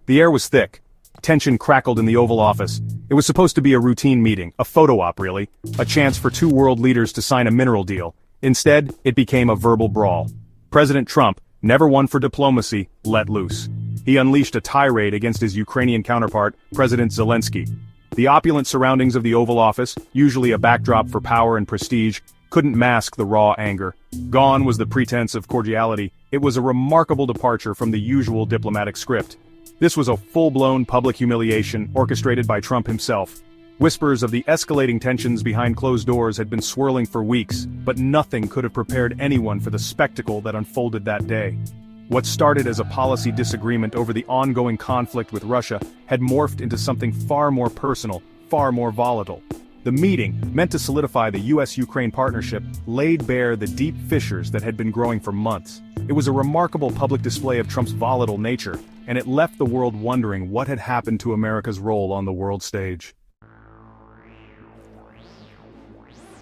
The air was thick. Tension crackled in the Oval Office. It was supposed to be a routine meeting, a photo op really, a chance for two world leaders to sign a mineral deal. Instead, it became a verbal brawl. President Trump, never one for diplomacy, let loose. He unleashed a tirade against his Ukrainian counterpart, President Zelensky. The opulent surroundings of the Oval Office, usually a backdrop for power and prestige, couldn't mask the raw anger. Gone was the pretense of cordiality. It was a remarkable departure from the usual diplomatic script. This was a full-blown public humiliation orchestrated by Trump himself. Whispers of the escalating tensions behind closed doors had been swirling for weeks, but nothing could have prepared anyone for the spectacle that unfolded that day. What started as a policy disagreement over the ongoing conflict with Russia had morphed into something far more personal, far more volatile. The meeting, meant to solidify the US-Ukraine partnership, laid bare the deep fissures that had been growing for months. It was a remarkable public display of Trump's volatile nature, and it left the world wondering what had happened to America's role on the world stage.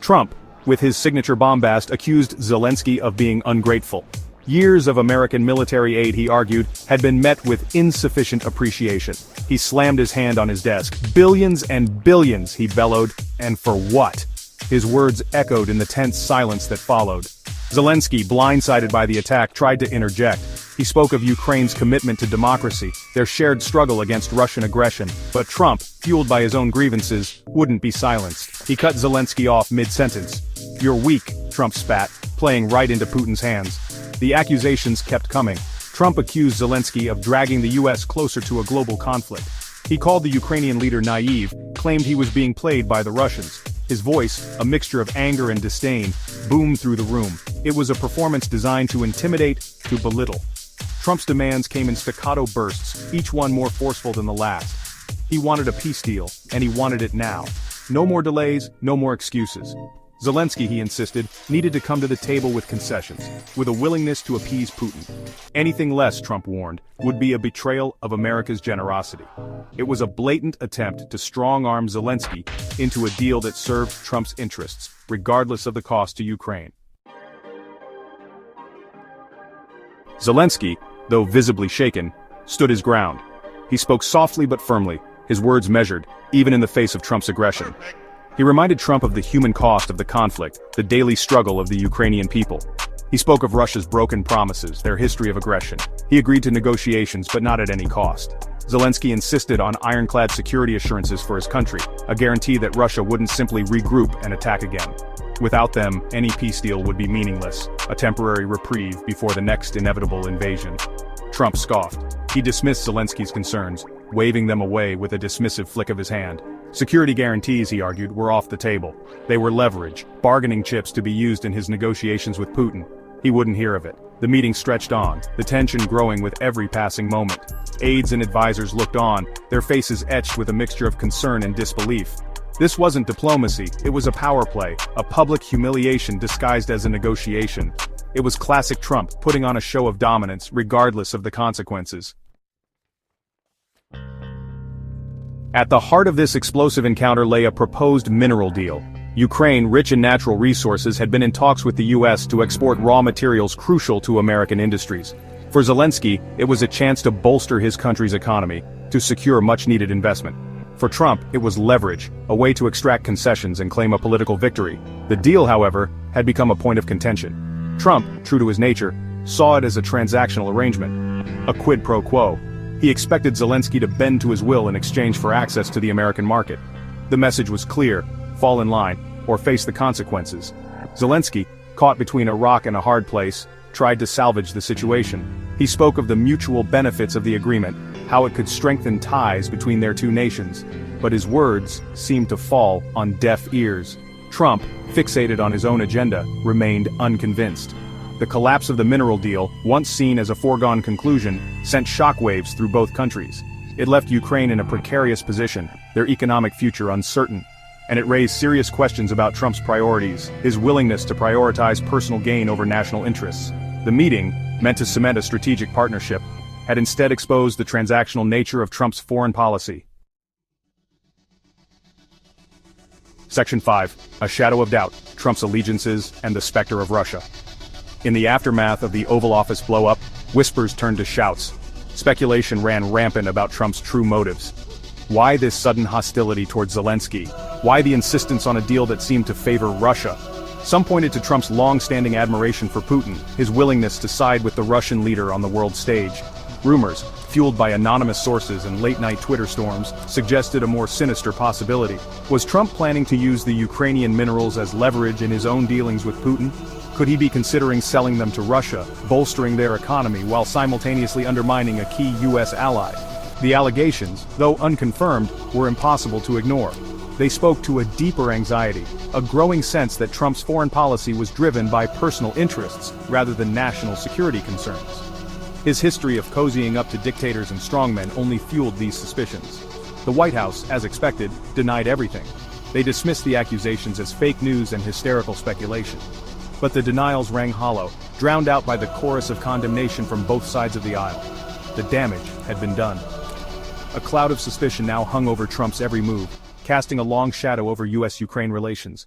Trump, with his signature bombast, accused Zelensky of being ungrateful. Years of American military aid, he argued, had been met with insufficient appreciation. He slammed his hand on his desk. Billions and billions, he bellowed, and for what? His words echoed in the tense silence that followed. Zelensky, blindsided by the attack, tried to interject. He spoke of Ukraine's commitment to democracy, their shared struggle against Russian aggression, but Trump, fueled by his own grievances, wouldn't be silenced. He cut Zelensky off mid-sentence. "You're weak," Trump spat, playing right into Putin's hands. The accusations kept coming. Trump accused Zelensky of dragging the US closer to a global conflict. He called the Ukrainian leader naive, claimed he was being played by the Russians. His voice, a mixture of anger and disdain, boomed through the room. It was a performance designed to intimidate, to belittle. Trump's demands came in staccato bursts, each one more forceful than the last. He wanted a peace deal, and he wanted it now. No more delays, no more excuses. Zelensky, he insisted, needed to come to the table with concessions, with a willingness to appease Putin. Anything less, Trump warned, would be a betrayal of America's generosity. It was a blatant attempt to strong-arm Zelensky into a deal that served Trump's interests, regardless of the cost to Ukraine. Zelensky, though visibly shaken, stood his ground. He spoke softly but firmly, his words measured, even in the face of Trump's aggression. He reminded Trump of the human cost of the conflict, the daily struggle of the Ukrainian people. He spoke of Russia's broken promises, their history of aggression. He agreed to negotiations, but not at any cost. Zelensky insisted on ironclad security assurances for his country, a guarantee that Russia wouldn't simply regroup and attack again. Without them, any peace deal would be meaningless, a temporary reprieve before the next inevitable invasion. Trump scoffed. He dismissed Zelensky's concerns, waving them away with a dismissive flick of his hand. Security guarantees, he argued, were off the table. They were leverage, bargaining chips to be used in his negotiations with Putin. He wouldn't hear of it. The meeting stretched on, the tension growing with every passing moment. Aides and advisors looked on, their faces etched with a mixture of concern and disbelief. This wasn't diplomacy, it was a power play, a public humiliation disguised as a negotiation. It was classic Trump, putting on a show of dominance, regardless of the consequences. At the heart of this explosive encounter lay a proposed mineral deal. Ukraine, rich in natural resources, had been in talks with the US to export raw materials crucial to American industries. For Zelensky, it was a chance to bolster his country's economy, to secure much-needed investment. For Trump, it was leverage, a way to extract concessions and claim a political victory. The deal, however, had become a point of contention. Trump, true to his nature, saw it as a transactional arrangement, a quid pro quo. He expected Zelensky to bend to his will in exchange for access to the American market. The message was clear: fall in line, or face the consequences. Zelensky, caught between a rock and a hard place, tried to salvage the situation. He spoke of the mutual benefits of the agreement, how it could strengthen ties between their two nations. But his words seemed to fall on deaf ears. Trump, fixated on his own agenda, remained unconvinced. The collapse of the mineral deal, once seen as a foregone conclusion, sent shockwaves through both countries. It left Ukraine in a precarious position, their economic future uncertain. And it raised serious questions about Trump's priorities, his willingness to prioritize personal gain over national interests. The meeting, meant to cement a strategic partnership, had instead exposed the transactional nature of Trump's foreign policy. Section 5. A Shadow of Doubt, Trump's Allegiances and the Specter of Russia. In the aftermath of the Oval Office blow-up, whispers turned to shouts. Speculation ran rampant about Trump's true motives. Why this sudden hostility towards Zelensky? Why the insistence on a deal that seemed to favor Russia? Some pointed to Trump's long-standing admiration for Putin, his willingness to side with the Russian leader on the world stage. Rumors, fueled by anonymous sources and late-night Twitter storms, suggested a more sinister possibility. Was Trump planning to use the Ukrainian minerals as leverage in his own dealings with Putin? Could he be considering selling them to Russia, bolstering their economy while simultaneously undermining a key U.S. ally? The allegations, though unconfirmed, were impossible to ignore. They spoke to a deeper anxiety, a growing sense that Trump's foreign policy was driven by personal interests rather than national security concerns. His history of cozying up to dictators and strongmen only fueled these suspicions. The White House, as expected, denied everything. They dismissed the accusations as fake news and hysterical speculation. But the denials rang hollow, drowned out by the chorus of condemnation from both sides of the aisle. The damage had been done. A cloud of suspicion now hung over Trump's every move, casting a long shadow over U.S.-Ukraine relations.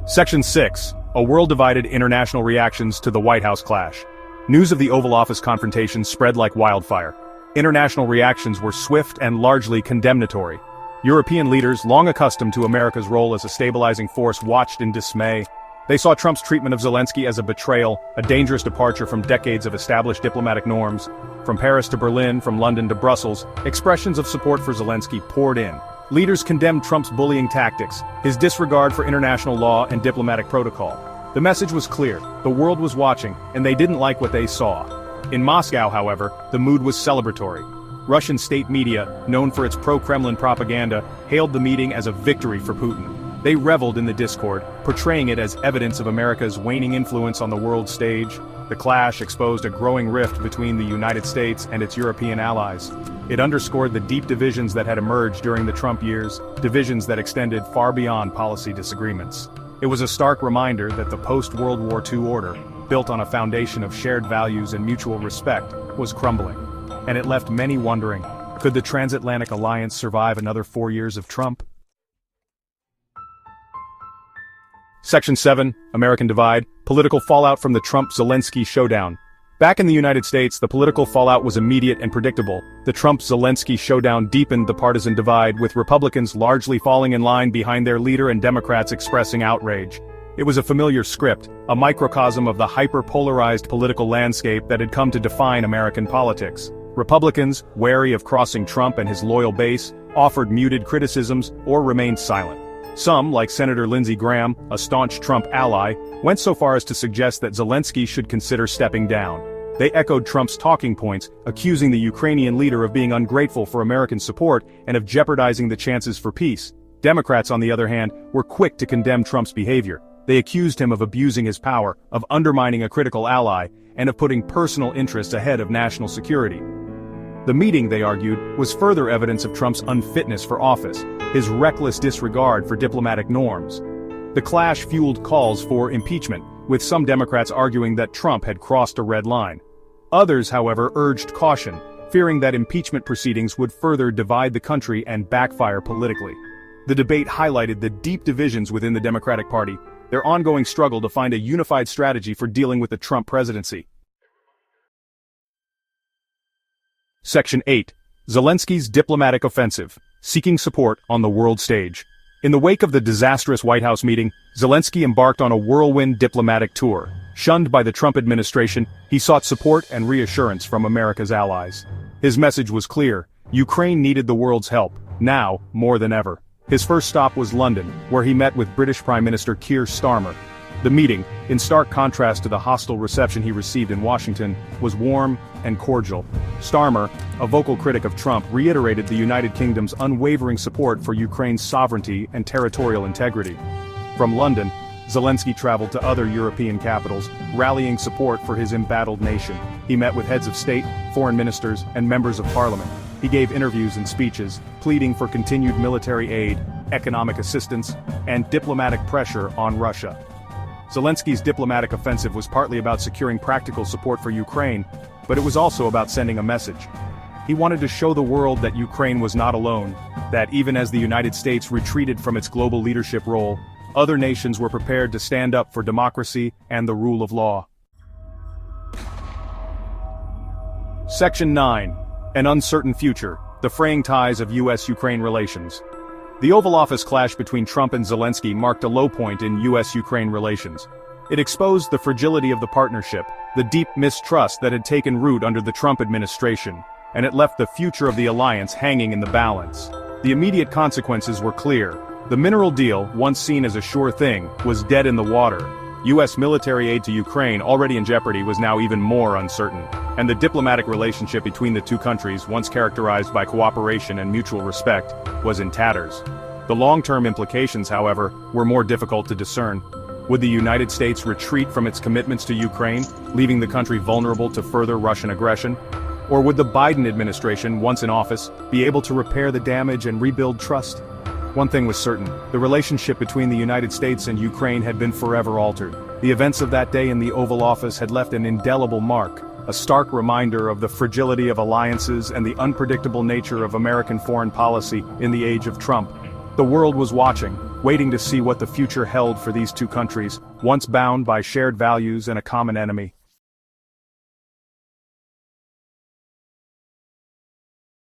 Section 6. A world-divided international reactions to the White House clash. News of the Oval Office confrontation spread like wildfire. International reactions were swift and largely condemnatory. European leaders, long accustomed to America's role as a stabilizing force, watched in dismay. They saw Trump's treatment of Zelensky as a betrayal, a dangerous departure from decades of established diplomatic norms. From Paris to Berlin, from London to Brussels, expressions of support for Zelensky poured in. Leaders condemned Trump's bullying tactics, his disregard for international law and diplomatic protocol. The message was clear: the world was watching, and they didn't like what they saw. In Moscow, however, the mood was celebratory. Russian state media, known for its pro-Kremlin propaganda, hailed the meeting as a victory for Putin. They reveled in the discord, portraying it as evidence of America's waning influence on the world stage. The clash exposed a growing rift between the United States and its European allies. It underscored the deep divisions that had emerged during the Trump years, divisions that extended far beyond policy disagreements. It was a stark reminder that the post-World War II order, built on a foundation of shared values and mutual respect, was crumbling. And it left many wondering, could the transatlantic alliance survive another 4 years of Trump? Section 7, American Divide, Political Fallout from the Trump-Zelenskyy Showdown. Back in the United States, the political fallout was immediate and predictable. The Trump-Zelenskyy showdown deepened the partisan divide, with Republicans largely falling in line behind their leader and Democrats expressing outrage. It was a familiar script, a microcosm of the hyper-polarized political landscape that had come to define American politics. Republicans, wary of crossing Trump and his loyal base, offered muted criticisms or remained silent. Some, like Senator Lindsey Graham, a staunch Trump ally, went so far as to suggest that Zelensky should consider stepping down. They echoed Trump's talking points, accusing the Ukrainian leader of being ungrateful for American support and of jeopardizing the chances for peace. Democrats, on the other hand, were quick to condemn Trump's behavior. They accused him of abusing his power, of undermining a critical ally, and of putting personal interests ahead of national security. The meeting, they argued, was further evidence of Trump's unfitness for office, his reckless disregard for diplomatic norms. The clash fueled calls for impeachment, with some Democrats arguing that Trump had crossed a red line. Others, however, urged caution, fearing that impeachment proceedings would further divide the country and backfire politically. The debate highlighted the deep divisions within the Democratic Party, their ongoing struggle to find a unified strategy for dealing with the Trump presidency. Section 8. Zelensky's Diplomatic Offensive, Seeking Support on the World Stage. In the wake of the disastrous White House meeting, Zelensky embarked on a whirlwind diplomatic tour. Shunned by the Trump administration, he sought support and reassurance from America's allies. His message was clear: Ukraine needed the world's help, now more than ever. His first stop was London, where he met with British Prime Minister Keir Starmer. The meeting, in stark contrast to the hostile reception he received in Washington, was warm and cordial. Starmer, a vocal critic of Trump, reiterated the United Kingdom's unwavering support for Ukraine's sovereignty and territorial integrity. From London, Zelensky traveled to other European capitals, rallying support for his embattled nation. He met with heads of state, foreign ministers, and members of parliament. He gave interviews and speeches, pleading for continued military aid, economic assistance, and diplomatic pressure on Russia. Zelensky's diplomatic offensive was partly about securing practical support for Ukraine, but it was also about sending a message. He wanted to show the world that Ukraine was not alone, that even as the United States retreated from its global leadership role, other nations were prepared to stand up for democracy and the rule of law. Section 9. An uncertain future, the fraying ties of U.S.-Ukraine relations. The Oval Office clash between Trump and Zelensky marked a low point in U.S.-Ukraine relations. It exposed the fragility of the partnership, the deep mistrust that had taken root under the Trump administration, and it left the future of the alliance hanging in the balance. The immediate consequences were clear. The mineral deal, once seen as a sure thing, was dead in the water. U.S. military aid to Ukraine, already in jeopardy, was now even more uncertain. And the diplomatic relationship between the two countries, once characterized by cooperation and mutual respect, was in tatters. The long-term implications, however, were more difficult to discern. Would the United States retreat from its commitments to Ukraine, leaving the country vulnerable to further Russian aggression? Or would the Biden administration, once in office, be able to repair the damage and rebuild trust? One thing was certain: the relationship between the United States and Ukraine had been forever altered. The events of that day in the Oval Office had left an indelible mark, a stark reminder of the fragility of alliances and the unpredictable nature of American foreign policy in the age of Trump. The world was watching, waiting to see what the future held for these two countries, once bound by shared values and a common enemy.